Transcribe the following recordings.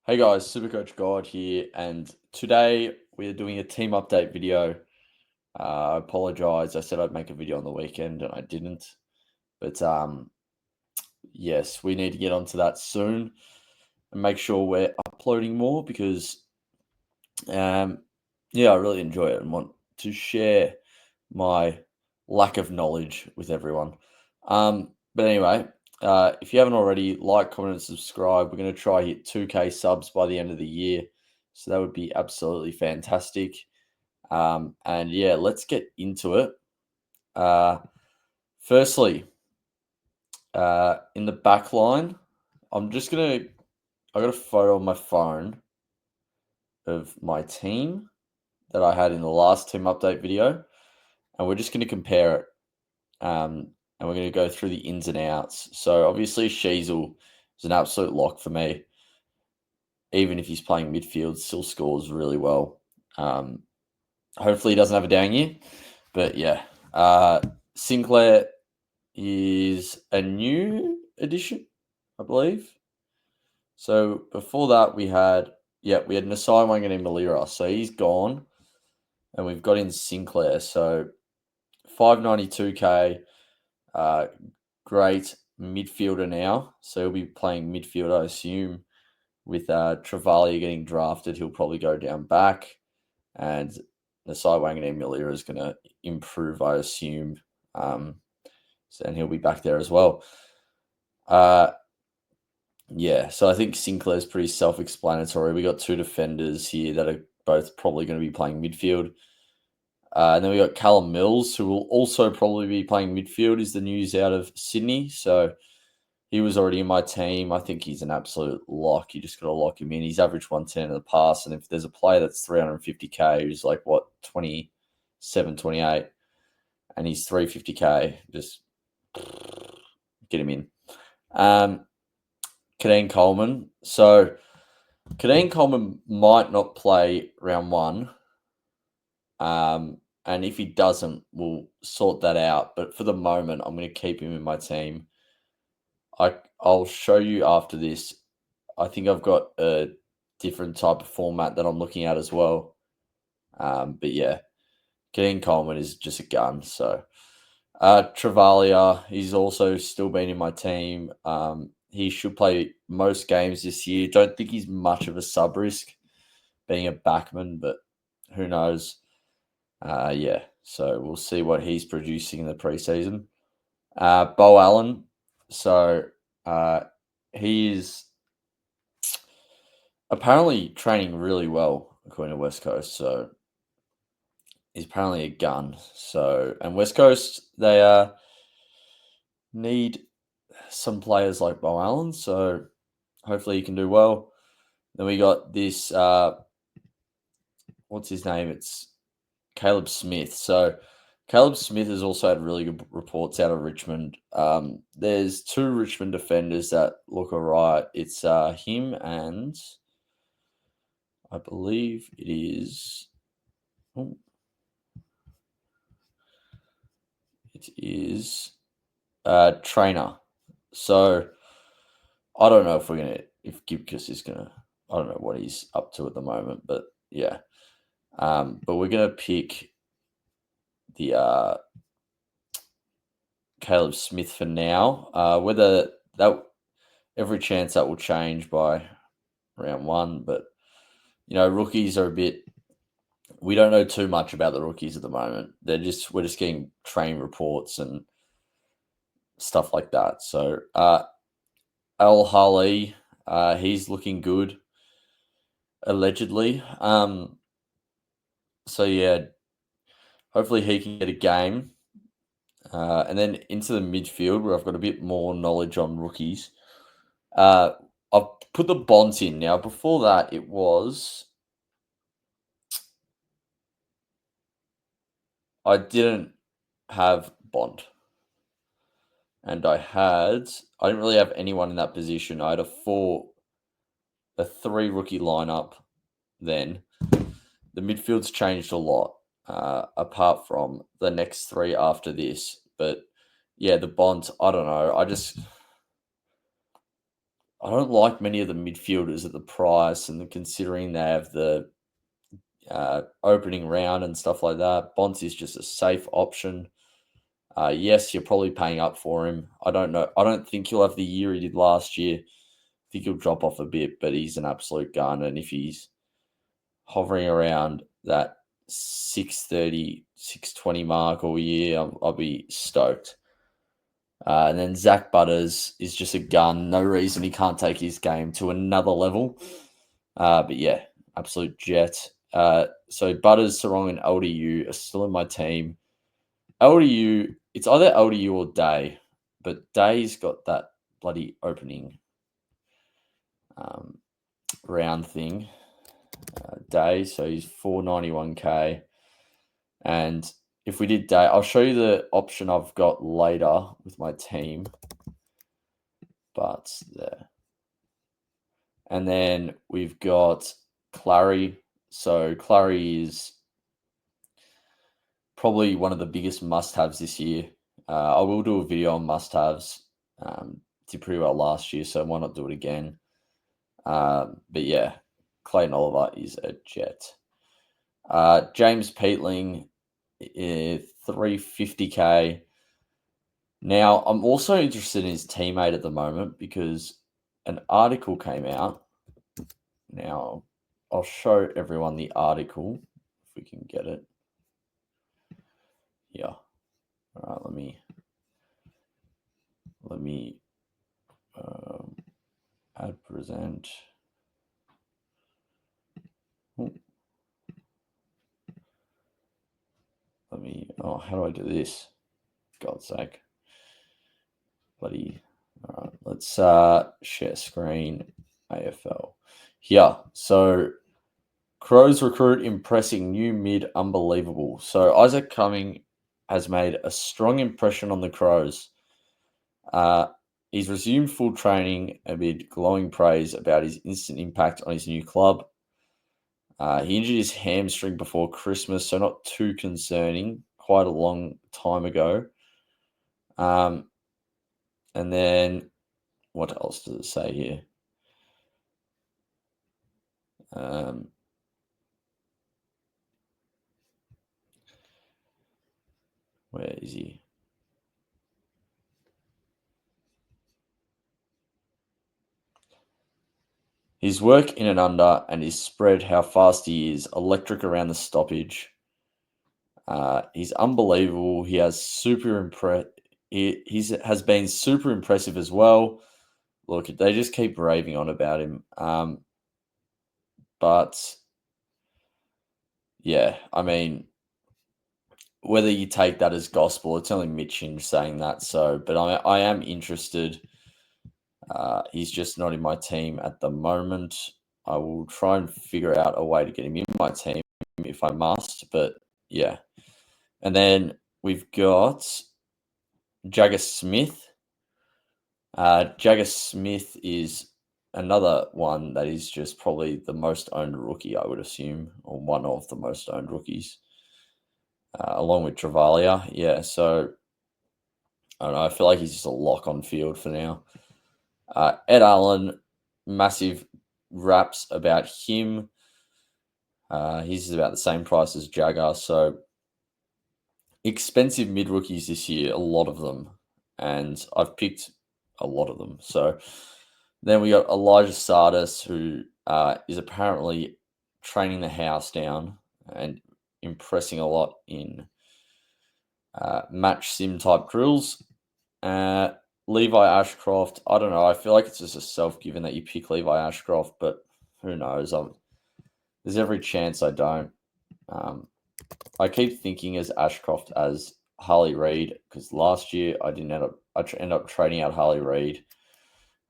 Hey guys, SuperCoach God here, and today we are doing a team update video. I apologize. I said I'd make a video on the weekend and I didn't. But yes, we need to get onto that soon and make sure we're uploading more because I really enjoy it and want to share my lack of knowledge with everyone. But anyway, if you haven't already, like, comment, and subscribe. We're going to try hit 2K subs by the end of the year. So that would be absolutely fantastic. And yeah, let's get into it. Firstly, in the back line, I got a photo on my phone of my team that I had in the last team update video, and we're just going to compare it. And we're going to go through the ins and outs. So obviously, Sheasel is an absolute lock for me. Even if he's playing midfield, still scores really well. Hopefully, he doesn't have a down year. But yeah, Sinclair is a new addition, I believe. So before that, we had Nasai Wanganeen Malira. So he's gone, and we've got in Sinclair. So 592k. Great midfielder now. So he'll be playing midfield, I assume. With Travalia getting drafted, he'll probably go down back. And Nasai Wanganeen Malira is going to improve, I assume. And he'll be back there as well. So I think Sinclair's pretty self-explanatory. We got two defenders here that are both probably going to be playing midfield. And then we got Callum Mills, who will also probably be playing midfield, is the news out of Sydney. So he was already in my team. I think he's an absolute lock. You just got to lock him in. He's averaged 110 in the past. And if there's a player that's 350k, who's like, 27, 28, and he's 350k, just get him in. Kadeen Coleman. So Kadeen Coleman might not play round one. And if he doesn't, we'll sort that out. But for the moment, I'm going to keep him in my team. I'll show you after this. I think I've got a different type of format that I'm looking at as well. But yeah, Kadeen Coleman is just a gun. So Travalia, he's also still been in my team. He should play most games this year. Don't think he's much of a sub risk being a backman, but who knows? So we'll see what he's producing in the preseason. Bo Allen, so he is apparently training really well according to West Coast. So he's apparently a gun. So, and West Coast, they need some players like Bo Allen. So hopefully he can do well. Then we got this, what's his name? It's Caleb Smith. So Caleb Smith has also had really good reports out of Richmond. There's two Richmond defenders that look all right. It's him and I believe it is. It is Trainer. So I don't know if Gibcus is gonna. I don't know what he's up to at the moment, but yeah. But we're gonna pick the Caleb Smith for now. Whether that every chance that will change by round one, but rookies are a bit. We don't know too much about the rookies at the moment. We're just getting train reports and stuff like that. So Al Hali, he's looking good, allegedly. So yeah, hopefully he can get a game. And then into the midfield where I've got a bit more knowledge on rookies. I've put the Bonds in. Now, before that, it was... I didn't have Bond. And I didn't really have anyone in that position. I had a 3 rookie lineup then. The midfield's changed a lot, apart from the next 3 after this. But yeah, the Bonds, I don't know. I don't like many of the midfielders at the price, and considering they have the opening round and stuff like that, Bonds is just a safe option. Yes, you're probably paying up for him. I don't know. I don't think he'll have the year he did last year. I think he'll drop off a bit, but he's an absolute gun. And if he's hovering around that 630, 620 mark all year, I'll be stoked. And then Zach Butters is just a gun. No reason he can't take his game to another level. But yeah, absolute jet. So Butters, Sarong, and LDU are still in my team. LDU, it's either LDU or Day, but Day's got that bloody opening round thing. Day, so he's 491k. And if we did Day, I'll show you the option I've got later with my team. But there. And then we've got Clary. So Clary is probably one of the biggest must-haves this year. I will do a video on must-haves. Did pretty well last year, so why not do it again? But yeah, Clayton Oliver is a jet. James Peatling, 350k. Now, I'm also interested in his teammate at the moment because an article came out. Now, I'll show everyone the article if we can get it. Yeah. All right, let me add present. How do I do this? God's sake. Bloody. All right, let's share screen. AFL. Yeah, so Crows recruit impressing new mid unbelievable. So Isaac Cumming has made a strong impression on the Crows. He's resumed full training amid glowing praise about his instant impact on his new club. He injured his hamstring before Christmas, so not too concerning. Quite a long time ago. And then what else does it say here? Where is he? His work in and under and his spread, how fast he is, electric around the stoppage. He's unbelievable. He has has been super impressive as well. Look, they just keep raving on about him. But yeah, I mean, whether you take that as gospel, it's only Mitchin saying that. So, but I am interested. He's just not in my team at the moment. I will try and figure out a way to get him in my team if I must. But yeah. And then we've got Jagger Smith. Jagger Smith is another one that is just probably the most owned rookie, I would assume, or one of the most owned rookies, along with Travalia. Yeah, so I don't know. I feel like he's just a lock on field for now. Ed Allen, massive raps about him. He's about the same price as Jagger, so expensive mid rookies this year, a lot of them, and I've picked a lot of them. So then we got Elijah Sardis, who is apparently training the house down and impressing a lot in match sim type drills. Levi Ashcroft, I don't know. I feel like it's just a self-given that you pick Levi Ashcroft, but who knows? There's every chance I don't. I keep thinking as Ashcroft as Harley Reid because last year I ended up trading out Harley Reid,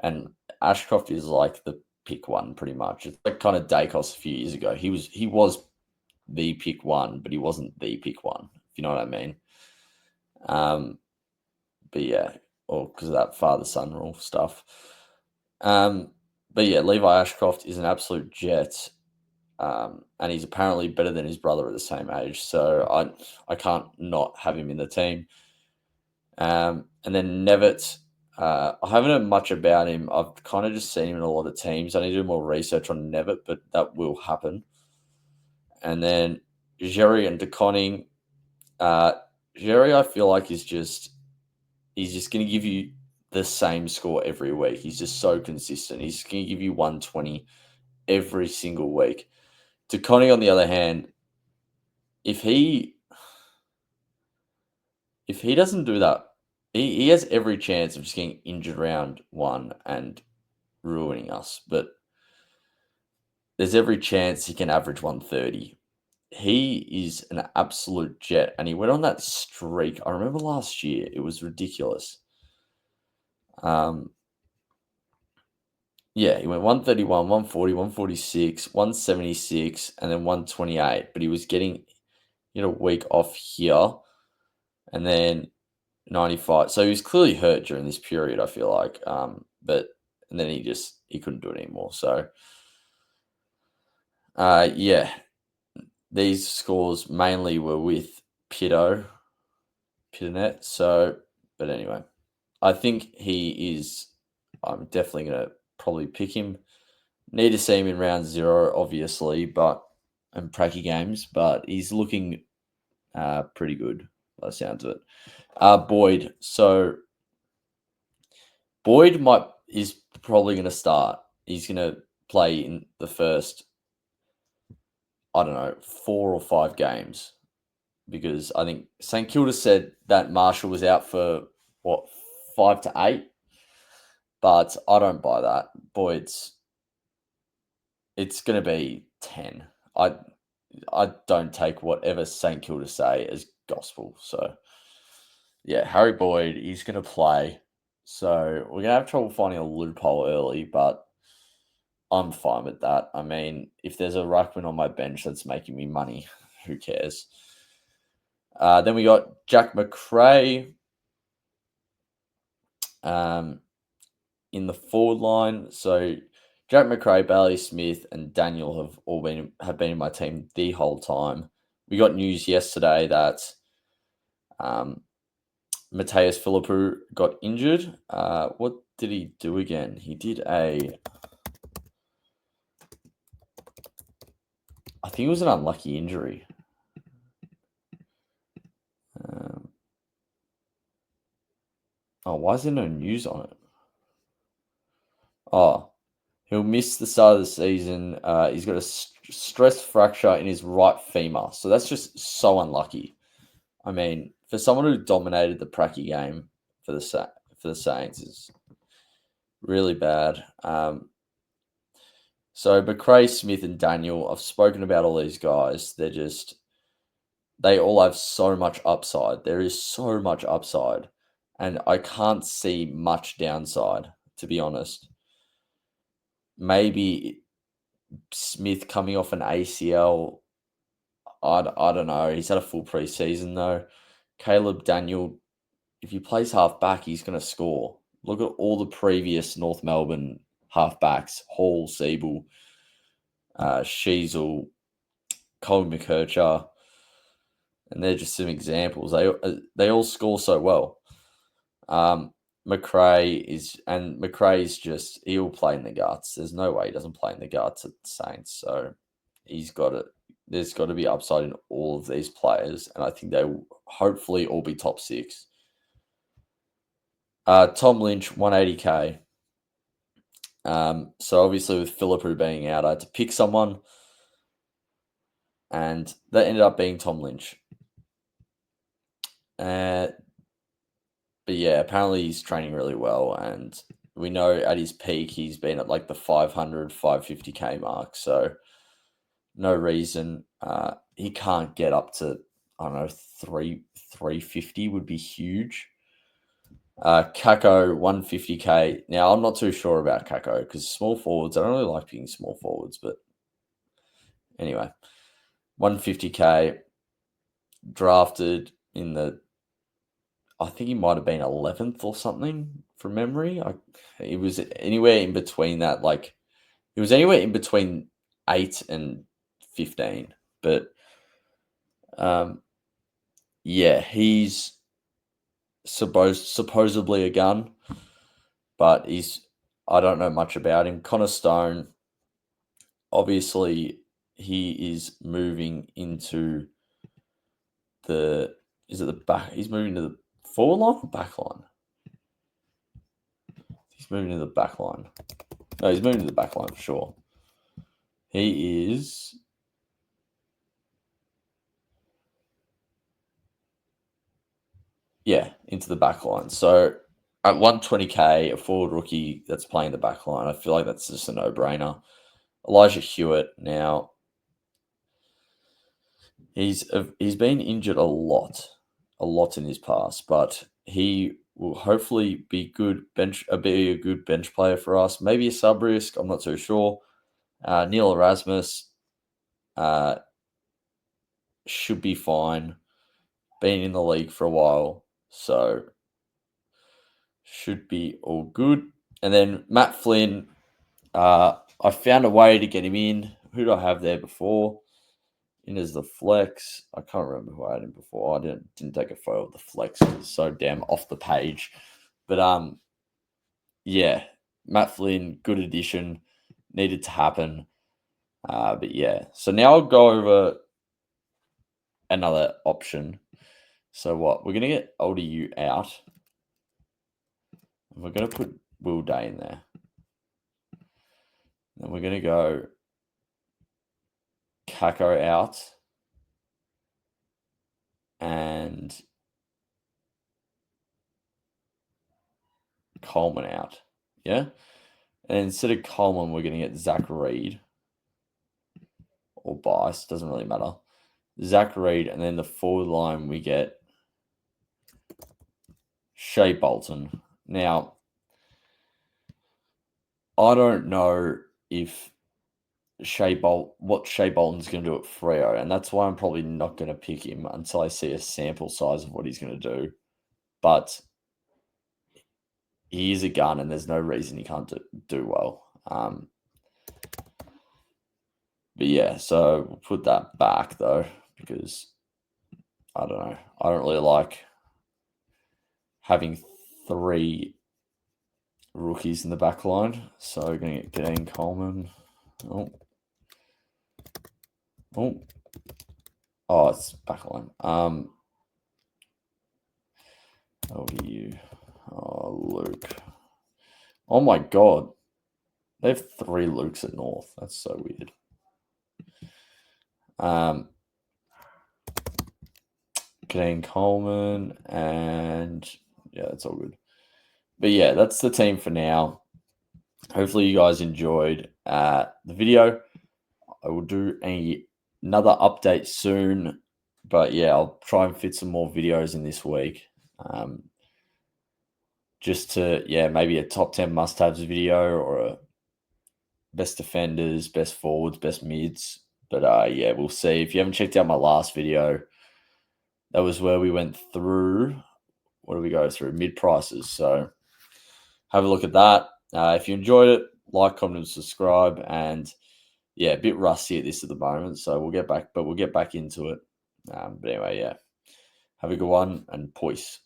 and Ashcroft is like the pick one pretty much. It's like kind of Dacos a few years ago. He was the pick one, but he wasn't the pick one. If you know what I mean. But yeah, or because of that father-son rule stuff. But yeah, Levi Ashcroft is an absolute jet. And he's apparently better than his brother at the same age. So I can't not have him in the team. And then Nevitt, I haven't heard much about him. I've kind of just seen him in a lot of teams. I need to do more research on Nevitt, but that will happen. And then Jerry and DeConning. Jerry, I feel like he's just going to give you the same score every week. He's just so consistent. He's going to give you 120 every single week. DeConning, on the other hand, if he doesn't do that, he has every chance of just getting injured round one and ruining us. But there's every chance he can average 130. He is an absolute jet, and he went on that streak. I remember last year; it was ridiculous. Yeah, he went 131, 140, 146, 176, and then 128. But he was getting a week off here, and then 95. So he was clearly hurt during this period, I feel like. And then he couldn't do it anymore. So yeah. These scores mainly were with Pittonet. So, but anyway, I think I'm definitely going to probably pick him. Need to see him in round 0, obviously, and pracky games, but he's looking pretty good by the sounds of it. Boyd. So, Boyd is probably going to start. He's going to play in the first, I don't know, 4 or 5 games. Because I think St Kilda said that Marshall was out for 5 to 8, but I don't buy that. It's going to be 10. I don't take whatever St Kilda say as gospel. So yeah, Harry Boyd, he's going to play. So we're going to have trouble finding a loophole early, but I'm fine with that. I mean, if there's a ruckman on my bench that's making me money, who cares? Then we got Jack McRae in the forward line. So Jack McRae, Bailey Smith, and Daniel have been in my team the whole time. We got news yesterday that Mateus Philippou got injured. What did he do again? He did I think it was an unlucky injury. Why is there no news on it? He'll miss the start of the season. He's got a stress fracture in his right femur. So that's just so unlucky. I mean, for someone who dominated the pracky game for the Saints is really bad. So McRae, Smith, and Daniel, I've spoken about all these guys. They all have so much upside. There is so much upside. And I can't see much downside, to be honest. Maybe Smith coming off an ACL. I don't know. He's had a full preseason, though. Caleb Daniel, if he plays half back, he's going to score. Look at all the previous North Melbourne halfbacks: Hall, Siebel, Sheasel, Colin McKercher. And they're just some examples. They all score so well. McRae is just, he'll play in the guts. There's no way he doesn't play in the guts at the Saints. So there's got to be upside in all of these players, and I think they will hopefully all be top 6. Tom Lynch, 180k. So obviously with Philippou being out, I had to pick someone, and that ended up being Tom Lynch. But yeah, apparently he's training really well, and we know at his peak he's been at like the 500, 550k mark. So no reason he can't get up to, I don't know, 350 would be huge. Kako, 150k. Now I'm not too sure about Kako because small forwards, I don't really like picking small forwards, but anyway, 150k, drafted in I think he might have been 11th or something from memory. It was anywhere in between that, like it was anywhere in between 8 and 15. But yeah, he's supposedly a gun. but I don't know much about him. Connor Stone, obviously, he is moving into is it the back? He's moving to the forward line or back line? He's moving to the back line. No, he's moving to the back line for sure. He is. Yeah, into the back line. So at 120k, a forward rookie that's playing the back line, I feel like that's just a no-brainer. Elijah Hewitt, now he's been injured a lot in his past, but he will hopefully be be a good bench player for us. Maybe a sub risk, I'm not so sure. Neil Erasmus should be fine. Been in the league for a while, so should be all good. And then Matt Flynn, I found a way to get him in. Who did I have there before? In as the flex. I can't remember who I had him before. I didn't take a photo of the flex because it's so damn off the page. But yeah, Matt Flynn, good addition. Needed to happen. But yeah. So now I'll go over another option. So what? We're gonna get Older U out. And we're gonna put Will Day in there. Then we're gonna go Kako out and Coleman out. Yeah. And instead of Coleman, we're going to get Zach Reed or Bice. Doesn't really matter. Zach Reed. And then the forward line, we get Shea Bolton. Now, I don't know if what Shea Bolton's going to do at Freo. And that's why I'm probably not going to pick him until I see a sample size of what he's going to do. But he is a gun, and there's no reason he can't do well. But yeah, so we'll put that back though, because I don't know. I don't really like having 3 rookies in the back line. So we're going to get Dean Coleman. Oh, it's back line. LDU. Oh, Luke. Oh my God. They have 3 Lukes at North. That's so weird. Dean Coleman, and yeah, that's all good. But yeah, that's the team for now. Hopefully you guys enjoyed the video. I will do another update soon. But yeah, I'll try and fit some more videos in this week. Just to, maybe a top 10 must-haves video or a best defenders, best forwards, best mids. But yeah, we'll see. If you haven't checked out my last video, that was where we went through, what do we go through? Mid prices. So have a look at that. If you enjoyed it, like, comment, and subscribe. And yeah, a bit rusty at this at the moment. So we'll get back into it. But anyway, yeah. Have a good one and peace.